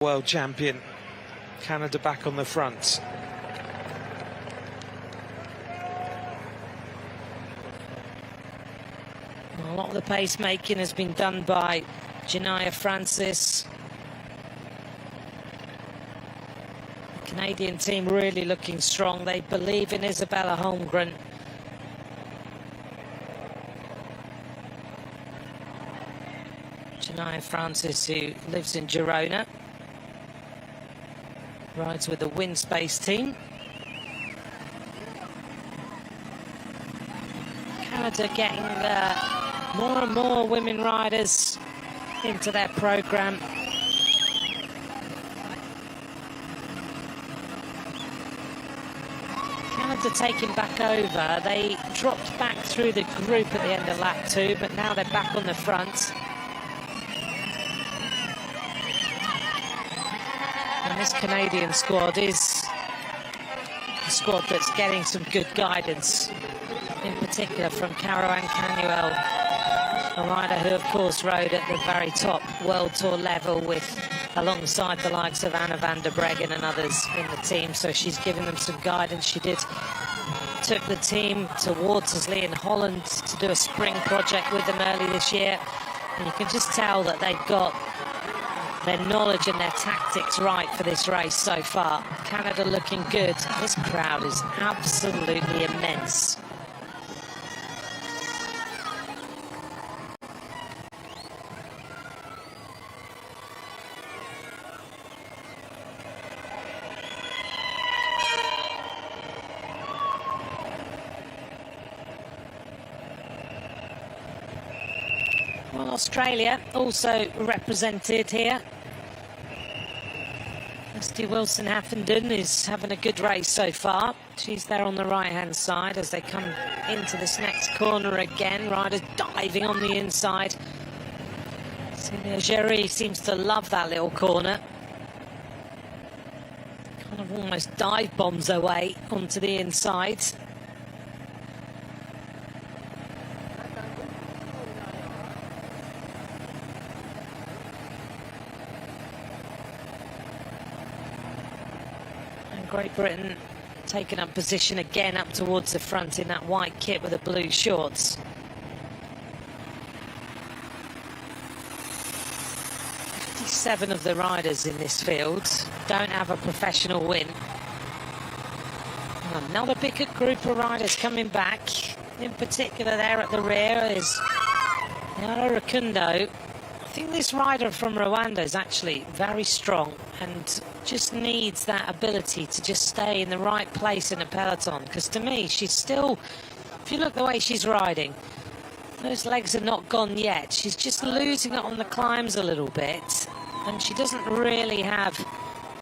World champion, Canada back on the front. A lot of the pacemaking has been done by Janaya Francis. The Canadian team really looking strong. They believe in Isabella Holmgren. Janaya Francis, who lives in Girona, rides with the Windspace team. Canada getting more and more women riders into their program. Canada taking back over. They dropped back through the group at the end of lap 2, but now they're back on the front. And this Canadian squad is a squad that's getting some good guidance, in particular from Caroline Canuel, a rider who of course rode at the very top World Tour level alongside the likes of Anna van der Breggen and others in the team, so she's given them some guidance. She took the team to Watersley in Holland to do a spring project with them early this year, and you can just tell that they've got their knowledge and their tactics right for this race so far. Canada looking good. This crowd is absolutely immense. Well, Australia also represented here. Misty Wilson-Haffenden is having a good race so far. She's there on the right-hand side as they come into this next corner again. Riders diving on the inside. Celia Géry seems to love that little corner. Kind of almost dive bombs her way onto the inside. Great Britain taking up position again up towards the front in that white kit with the blue shorts. 57 of the riders in this field don't have a professional win. Another big group of riders coming back. In particular there at the rear is Yara Rukundo. I think this rider from Rwanda is actually very strong and just needs that ability to just stay in the right place in the peloton, because to me she's still, if you look the way she's riding, those legs are not gone yet. She's just losing it on the climbs a little bit, and she doesn't really have,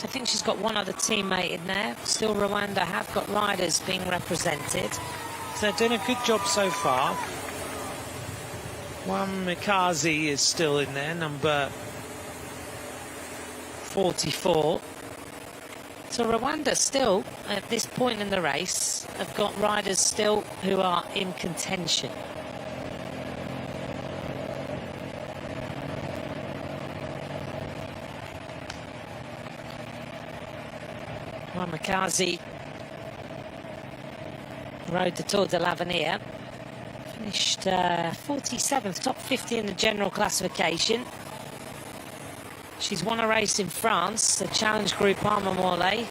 I think she's got one other teammate in there. Still Rwanda have got riders being represented. So they're doing a good job so far. RY'UMUKINO is still in there, number 44. So Rwanda still, at this point in the race, have got riders still who are in contention. RY'UMUKINO rode the Tour de l'Avenir. Finished 47th, top 50 in the general classification. She's won a race in France, the Challenge Group Armamole.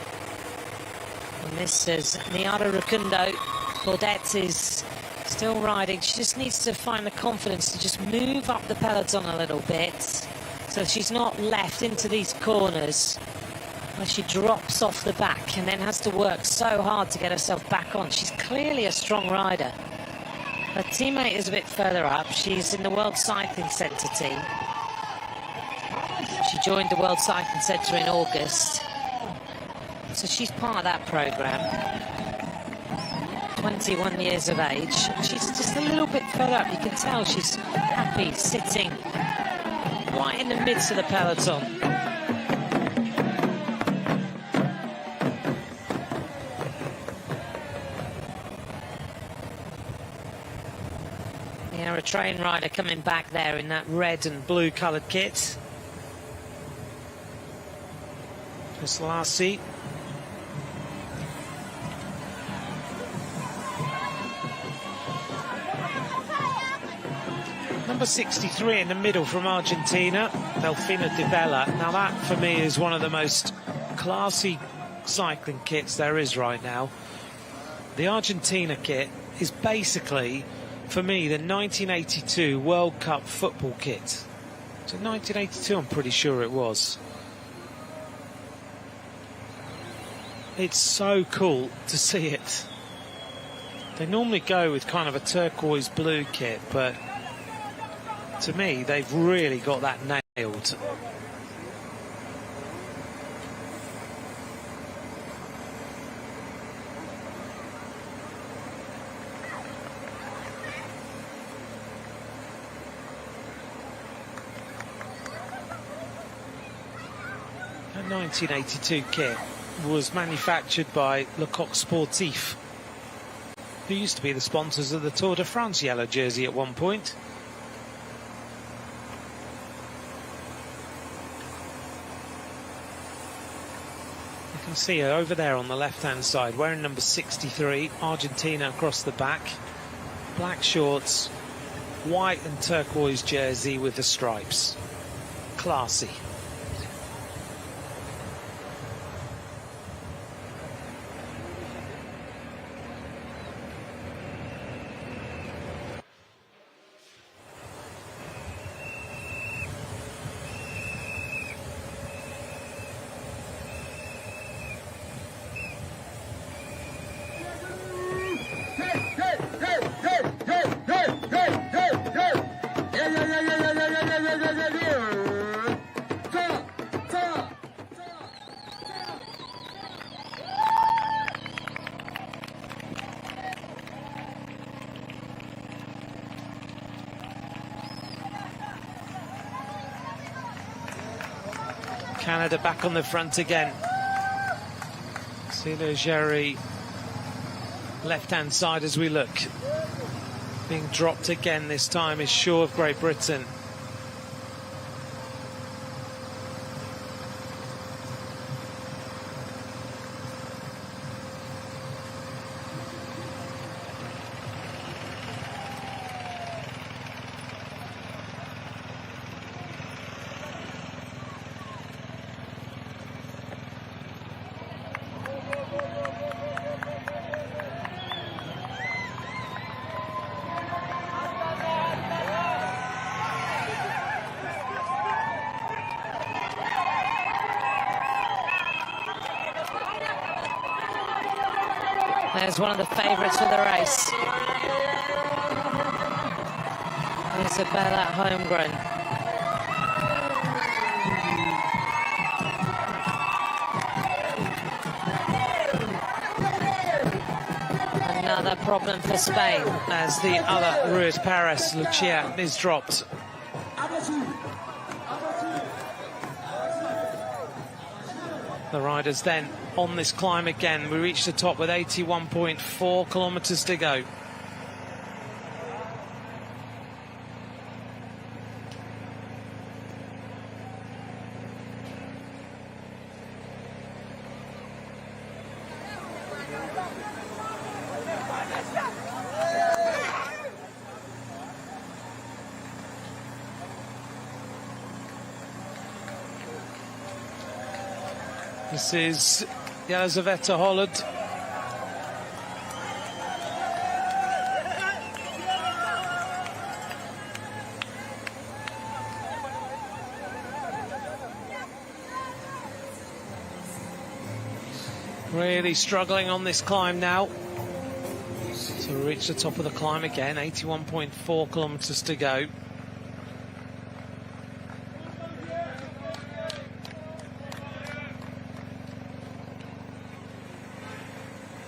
And this is Niara Rukundo. Claudette is still riding. She just needs to find the confidence to just move up the peloton a little bit, so she's not left into these corners where she drops off the back and then has to work so hard to get herself back on. She's clearly a strong rider. Her teammate is a bit further up. She's in the World Cycling Centre team. She joined the World Cycling Centre in August, so she's part of that programme. 21 years of age. She's just a little bit further up. You can tell she's happy sitting right in the midst of the peloton. Yeah, a train rider coming back there in that red and blue coloured kit. This last seat. Number 63 in the middle from Argentina, Delfina Di Bella. Now that, for me, is one of the most classy cycling kits there is right now. The Argentina kit is basically, for me, the 1982 World Cup football kit. So 1982, I'm pretty sure it was. It's so cool to see it. They normally go with kind of a turquoise blue kit, but to me, they've really got that nailed. The 1982 kit was manufactured by Lecoq Sportif, who used to be the sponsors of the Tour de France yellow jersey at one point. You can see her over there on the left-hand side, wearing number 63, Argentina across the back. Black shorts, white and turquoise jersey with the stripes. Classy. Canada back on the front again. Celia Jerry, left-hand side as we look. Being dropped again this time is Shaw of Great Britain. There's one of the favourites for the race. Isabella Holmgren. Another problem for Spain as the other Ruiz Paris, Lucia, is dropped. The riders then on this climb again. We reach the top with 81.4 kilometres to go. This is Elizaveta Holland. Really struggling on this climb now. So we reach the top of the climb again, 81.4 kilometres to go.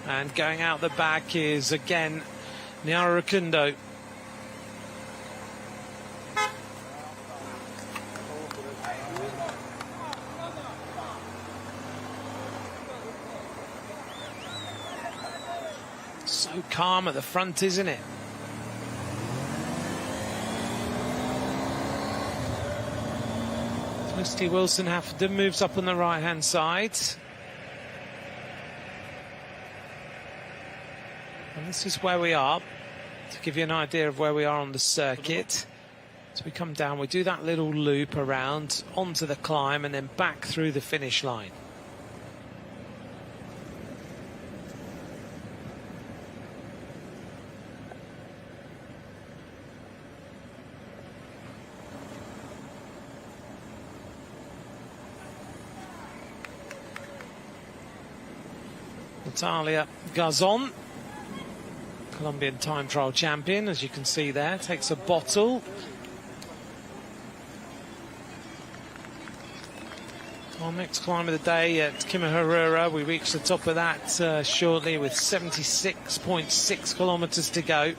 And going out the back is again Nyara Rukundo. So calm at the front, isn't it? Misty Wilson-Hafferton moves up on the right-hand side. And this is where we are, to give you an idea of where we are on the circuit. So we come down, we do that little loop around onto the climb and then back through the finish line. Natalia Gazon, Colombian time trial champion, as you can see there, takes a bottle. Our next climb of the day at Kimihurura, we reach the top of that shortly with 76.6 kilometers to go.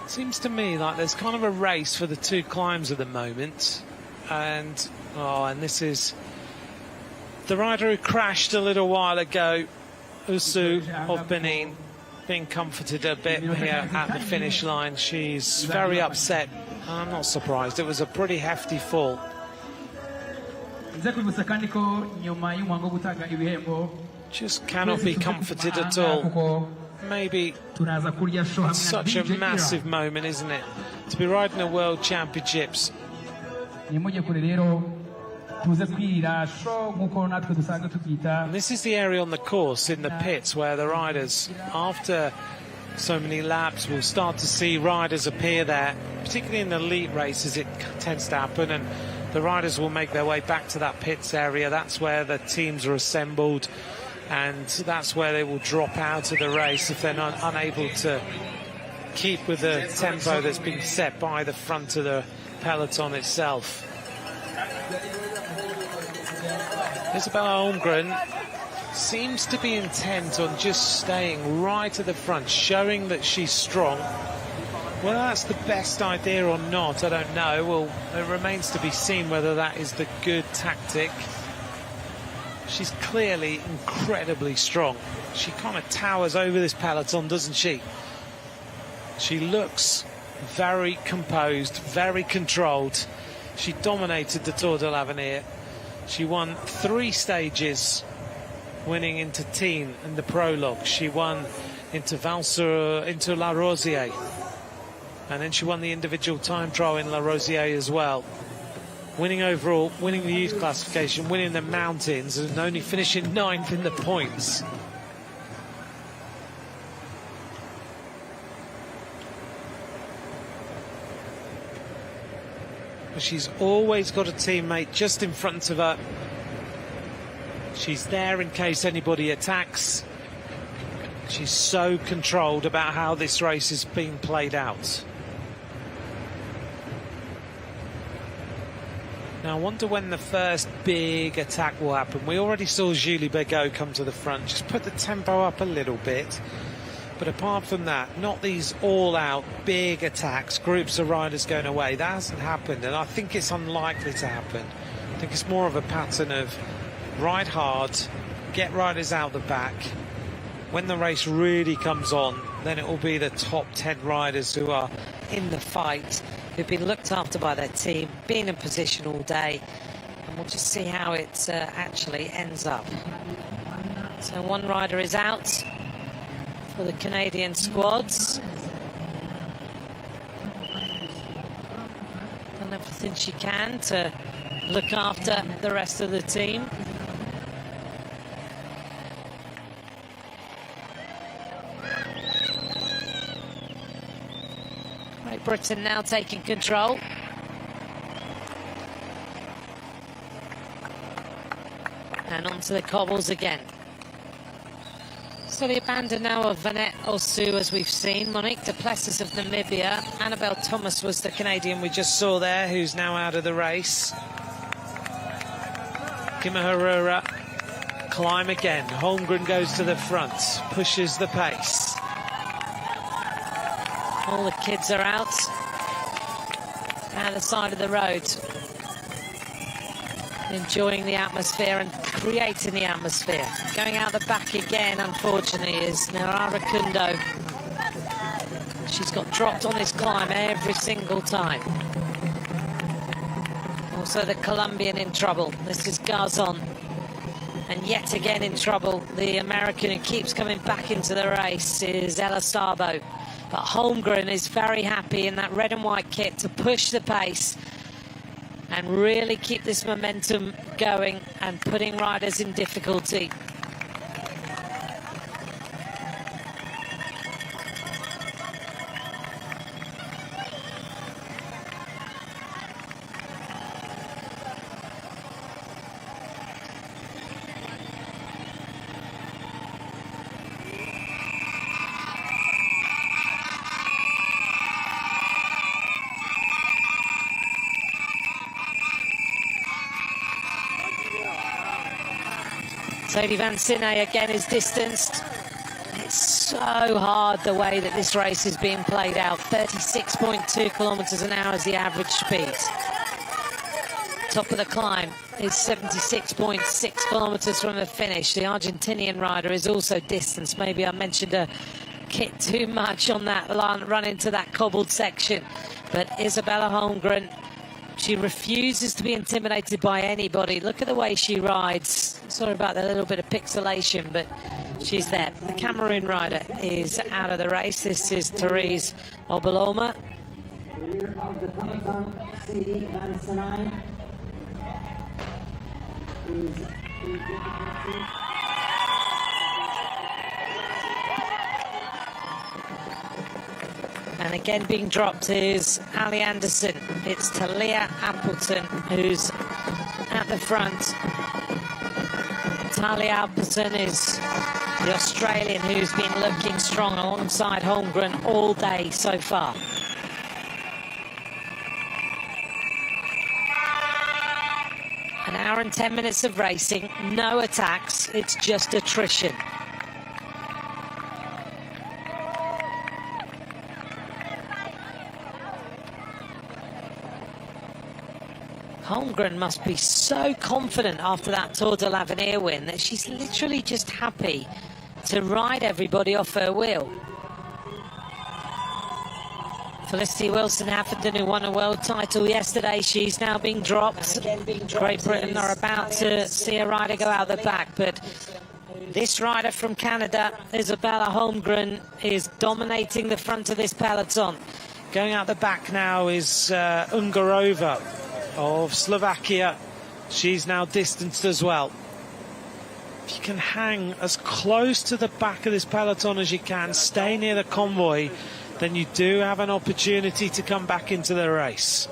Seems to me like there's kind of a race for the two climbs at the moment. And this is the rider who crashed a little while ago, Usu of Benin, being comforted a bit here at the finish line. She's very upset. I'm not surprised. It was a pretty hefty fall. Just cannot be comforted at all. Maybe it's such a massive moment, isn't it? To be riding the World Championships. And this is the area on the course in the pits where the riders, after so many laps, will start to see riders appear there, particularly in elite races. It tends to happen, and the riders will make their way back to that pits area. That's where the teams are assembled, and that's where they will drop out of the race if they're not unable to keep with the tempo that's been set by the front of the peloton itself. Isabella Holmgren seems to be intent on just staying right at the front, showing that she's strong. Whether that's the best idea or not, I don't know. Well, it remains to be seen whether that is the good tactic. She's clearly incredibly strong. She kind of towers over this peloton, doesn't she? She looks very composed, very controlled. She dominated the Tour de l'Avenir. She won 3 stages, winning into Tignes in the prologue. She won into La Rosière. And then she won the individual time trial in La Rosière as well. Winning overall, winning the youth classification, winning the mountains, and only finishing 9th in the points. She's always got a teammate just in front of her. She's there in case anybody attacks. She's so controlled about how this race is being played out. Now I wonder when the first big attack will happen. We already saw Julie Begaud come to the front, just put the tempo up a little bit. But apart from that, not these all-out big attacks, groups of riders going away. That hasn't happened, and I think it's unlikely to happen. I think it's more of a pattern of ride hard, get riders out the back. When the race really comes on, then it will be the top 10 riders who are in the fight, who've been looked after by their team, been in position all day, and we'll just see how it actually ends up. So one rider is out for the Canadian squads. Done everything she can to look after the rest of the team. Great Britain now taking control. And onto the cobbles again. So the abandon now of Vanette Osu, as we've seen. Monique Duplessis of Namibia. Annabelle Thomas was the Canadian we just saw there, who's now out of the race. Kimihurura, climb again. Holmgren goes to the front, pushes the pace. All the kids are out. Down the side of the road. Enjoying the atmosphere and creating the atmosphere. Going out the back again, unfortunately, is Narara Kundo. She's got dropped on this climb every single time. Also the Colombian in trouble. This is Garzon. And yet again in trouble, the American who keeps coming back into the race is Ella Sabo. But Holmgren is very happy in that red and white kit to push the pace and really keep this momentum going and putting riders in difficulty. Sadie Van Sinne again is distanced. It's so hard the way that this race is being played out. 36.2 kilometers an hour is the average speed. Top of the climb is 76.6 kilometers from the finish. The Argentinian rider is also distanced. Maybe I mentioned a kit too much on that run into that cobbled section. But Isabella Holmgren, she refuses to be intimidated by anybody. Look at the way she rides. Sorry about the little bit of pixelation, but she's there. The Cameroon rider is out of the race. This is Therese Oboloma. And again being dropped is Ali Anderson. It's Talia Appleton who's at the front. Talia Appleton is the Australian who's been looking strong alongside Holmgren all day so far. An hour and 10 minutes of racing, no attacks, it's just attrition. Holmgren must be so confident after that Tour de l'Avenir win that she's literally just happy to ride everybody off her wheel. Felicity Wilson-Huffington, who won a world title yesterday, she's now being dropped. Great Britain are about to see a rider go out the back, but this rider from Canada, Isabella Holmgren, is dominating the front of this peloton. Going out the back now is Ungarova of Slovakia. She's now distanced as well. If you can hang as close to the back of this peloton as you can, stay near the convoy, then you do have an opportunity to come back into the race.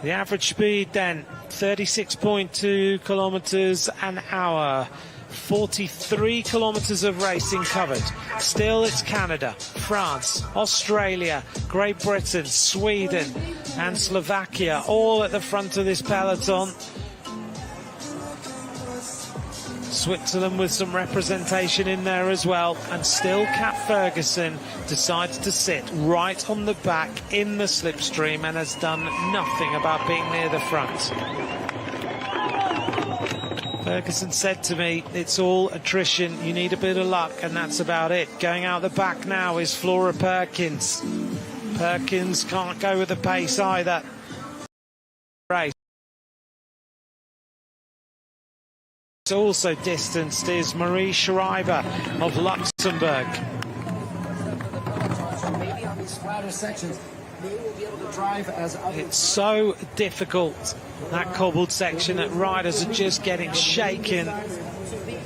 The average speed then 36.2 kilometers an hour. 43 kilometers of racing covered. Still it's Canada, France, Australia, Great Britain, Sweden and Slovakia all at the front of this peloton. Switzerland with some representation in there as well, and still Kat Ferguson decides to sit right on the back in the slipstream and has done nothing about being near the front. Ferguson said to me, it's all attrition, you need a bit of luck, and that's about it. Going out the back now is Flora Perkins. Perkins can't go with the pace either. Race. Also distanced is Marie Schreiber of Luxembourg. Maybe on these flatter sections, they will be able to drive as it's so difficult, that cobbled section, that riders are just getting shaken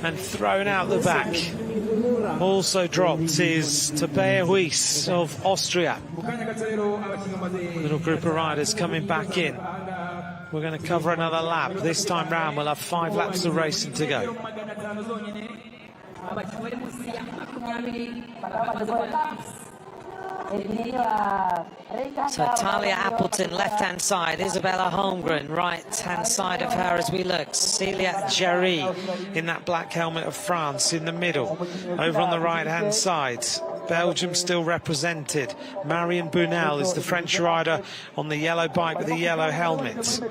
and thrown out the back. Also dropped is Tabea Huis of Austria. Little group of riders coming back in. We're going to cover another lap. This time round we'll have 5 laps of racing to go. So Talia Appleton, left-hand side. Isabella Holmgren, right-hand side of her as we look. Celia Jarry in that black helmet of France in the middle. Over on the right-hand side, Belgium still represented. Marion Bunel is the French rider on the yellow bike with the yellow helmet.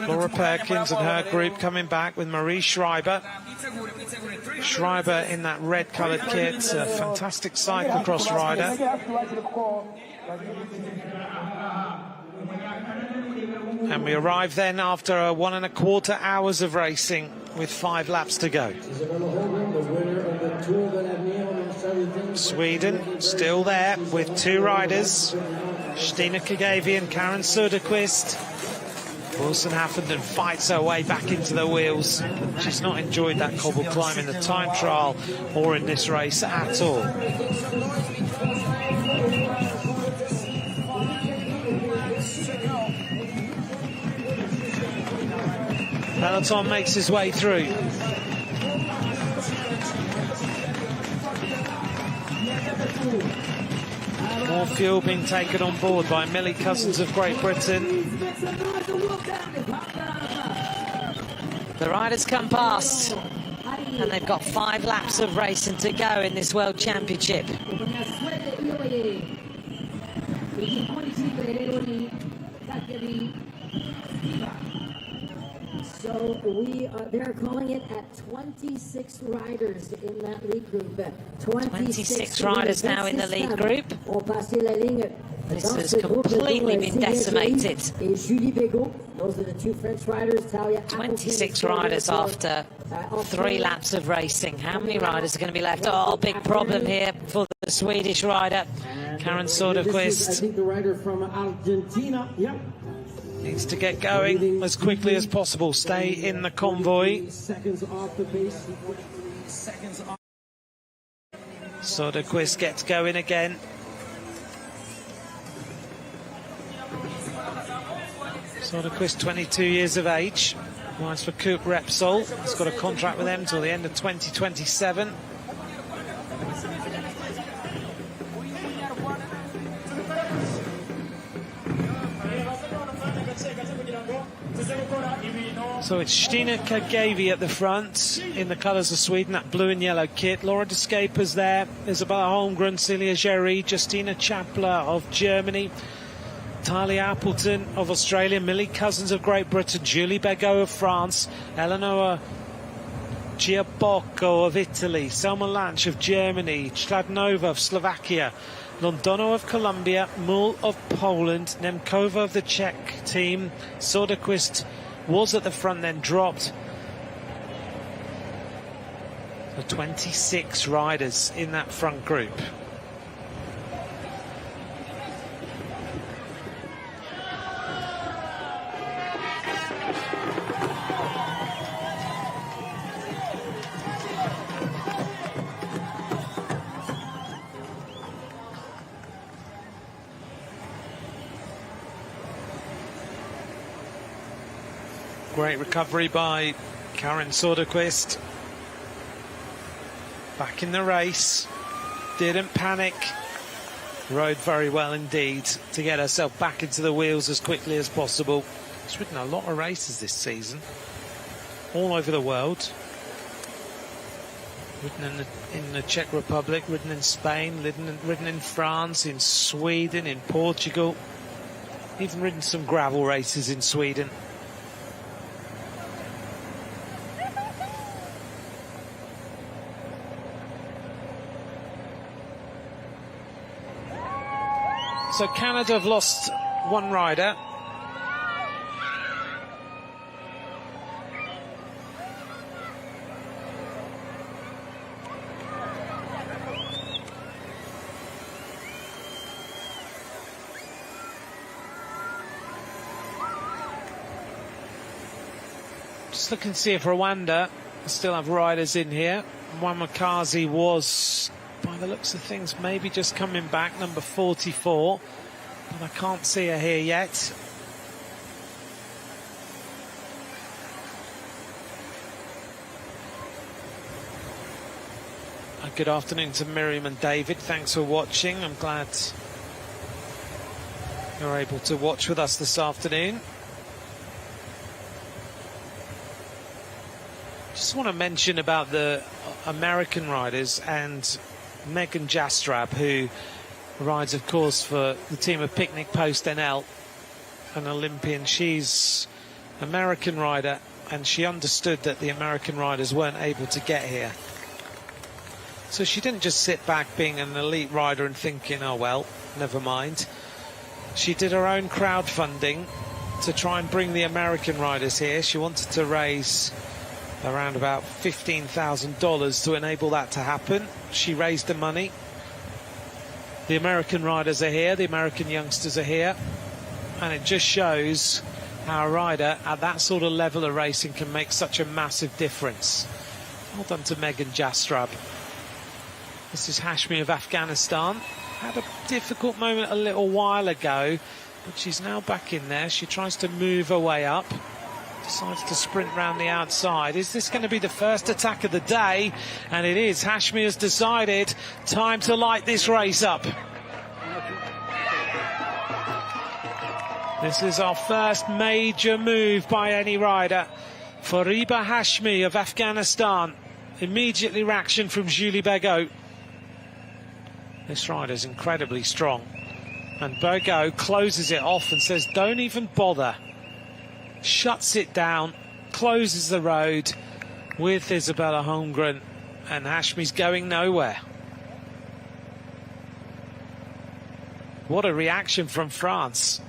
Laura Perkins and her group coming back with Marie Schreiber. Schreiber in that red-coloured kit, a fantastic cyclocross rider. And we arrive then after 1¼ hours of racing with 5 laps to go. Sweden still there with 2 riders, Stina Kagavi and Karen Söderqvist. Wilson Haffenden fights her way back into the wheels. She's not enjoyed that cobble climb in the time trial or in this race at all. Peloton makes his way through. More fuel being taken on board by Millie Cousins of Great Britain. The riders come past, and they've got 5 laps of racing to go in this World Championship. So they're calling it at 26 riders in that lead group. 26 riders now in the lead group. This has completely been decimated. Those are the 2 French riders. 26 riders after 3 laps of racing. How many riders are going to be left? Oh, big problem here for the Swedish rider, Karen Söderqvist. I think the rider from Argentina. Yep. Needs to get going as quickly as possible. Stay in the convoy. Seconds off the pace. Seconds off. Söderqvist gets going again. Söderqvist, 22 years of age, rides for Coop Repsol. He's got a contract with them until the end of 2027. So it's Stina Kagavi at the front in the colours of Sweden, that blue and yellow kit. Laura de Schaper's there, Isabella Holmgren, Celia Gerry, Justina Chapler of Germany, Talia Appleton of Australia, Millie Cousins of Great Britain, Julie Begot of France, Eleonora Giabocco of Italy, Selma Lanch of Germany, Chladnova of Slovakia, Londono of Colombia, Mull of Poland, Nemkova of the Czech team. Söderqvist was at the front, then dropped. So 26 riders in that front group. Great recovery by Karen Söderqvist. Back in the race. Didn't panic. Rode very well indeed to get herself back into the wheels as quickly as possible. She's ridden a lot of races this season. All over the world. Ridden in the Czech Republic, ridden in Spain, ridden in France, in Sweden, in Portugal. Even ridden some gravel races in Sweden. So Canada have lost 1 rider. Just looking to see if Rwanda still have riders in here. Wamakazi was, by the looks of things, maybe just coming back, number 44, but I can't see her here yet. Good afternoon to Miriam and David. Thanks for watching. I'm glad you're able to watch with us this afternoon. Just want to mention about the American riders and Megan Jastrab, who rides, of course, for the team of Picnic Post NL, an Olympian. She's an American rider, and she understood that the American riders weren't able to get here. So she didn't just sit back being an elite rider and thinking, oh, well, never mind. She did her own crowdfunding to try and bring the American riders here. She wanted to raise around about $15,000 to enable that to happen. She raised the money. The American riders are here, the American youngsters are here, and it just shows how a rider at that sort of level of racing can make such a massive difference. Well done to Megan Jastrab. This is Hashmi of Afghanistan. Had a difficult moment a little while ago, but she's now back in there. She tries to move her way up. Decides to sprint round the outside. Is this going to be the first attack of the day? And it is. Hashmi has decided time to light this race up. This is our first major move by any rider. Fariba Hashmi of Afghanistan. Immediately reaction from Julie Begot. This rider's incredibly strong. And Begot closes it off and says, don't even bother. Shuts it down, closes the road with Isabella Holmgren, and Hashmi's going nowhere. What a reaction from France.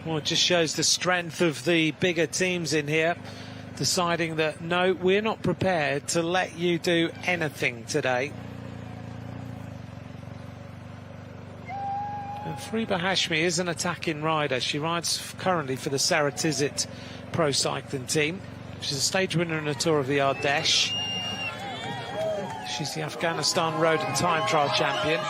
Well, it just shows the strength of the bigger teams in here, deciding that, no, we're not prepared to let you do anything today. Fariba Hashmi is an attacking rider. She rides currently for the Sarah Tizit Pro Cycling team. She's a stage winner in the Tour of the Ardèche. She's the Afghanistan Road and Time Trial champion.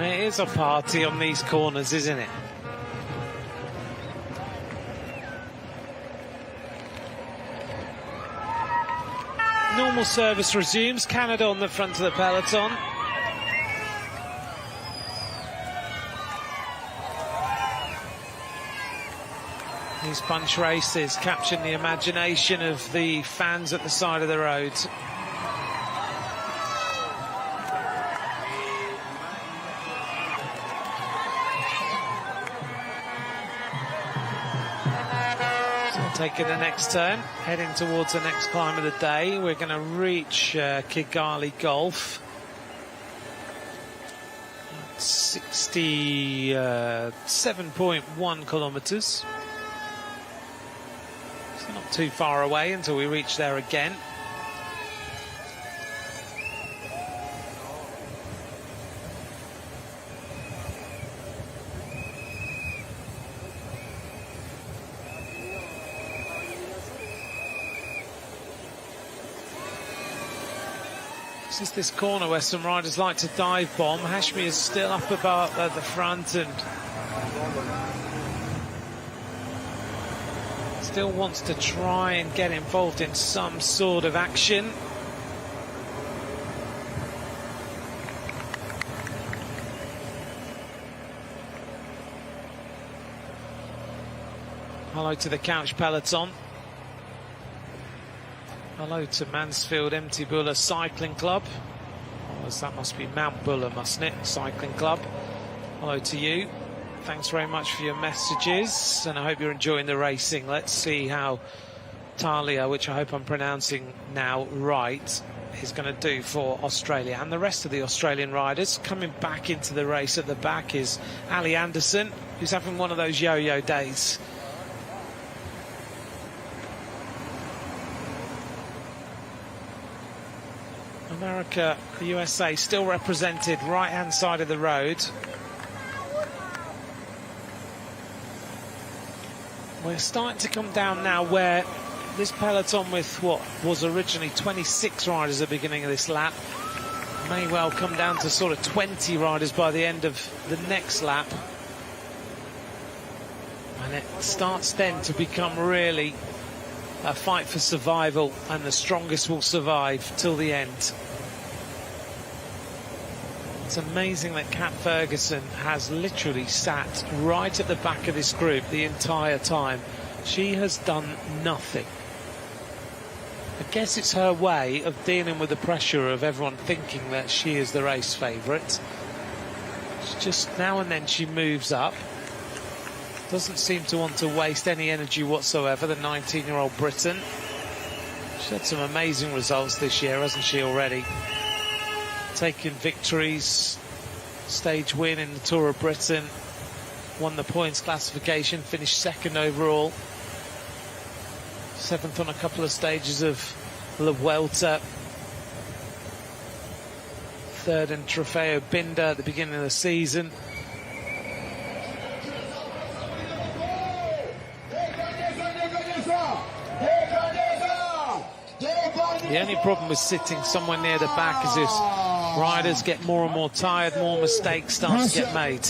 It is a party on these corners, isn't it? Normal service resumes. Canada on the front of the peloton. These bunch races capturing the imagination of the fans at the side of the road. Taking the next turn, heading towards the next climb of the day. We're going to reach Kigali Gulf. 67.1 kilometres. It's not too far away until we reach there again. This is this corner where some riders like to dive bomb. Hashmi is still up above at the front and still wants to try and get involved in some sort of action. Hello to the couch peloton. Hello to Mansfield Empty Buller Cycling Club. Oh, that must be Mount Buller, mustn't it? Cycling Club. Hello to you. Thanks very much for your messages, and I hope you're enjoying the racing. Let's see how Talia, which I hope I'm pronouncing now right, is going to do for Australia. And the rest of the Australian riders coming back into the race at the back is Ali Anderson, who's having one of those yo-yo days. America, the USA, still represented right-hand side of the road. We're starting to come down now where this peloton with what was originally 26 riders at the beginning of this lap may well come down to sort of 20 riders by the end of the next lap. And it starts then to become really a fight for survival, and the strongest will survive till the end. It's amazing that Kat Ferguson has literally sat right at the back of this group the entire time. She has done nothing. I guess it's her way of dealing with the pressure of everyone thinking that she is the race favourite. Just now and then she moves up. Doesn't seem to want to waste any energy whatsoever, the 19-year-old Briton. She's had some amazing results this year, hasn't she, already? Taken victories, stage win in the Tour of Britain, won the points classification, finished second overall, 7th on a couple of stages of La Vuelta, 3rd in Trofeo Binda at the beginning of the season. The only problem with sitting somewhere near the back is if riders get more and more tired, more mistakes start to get made.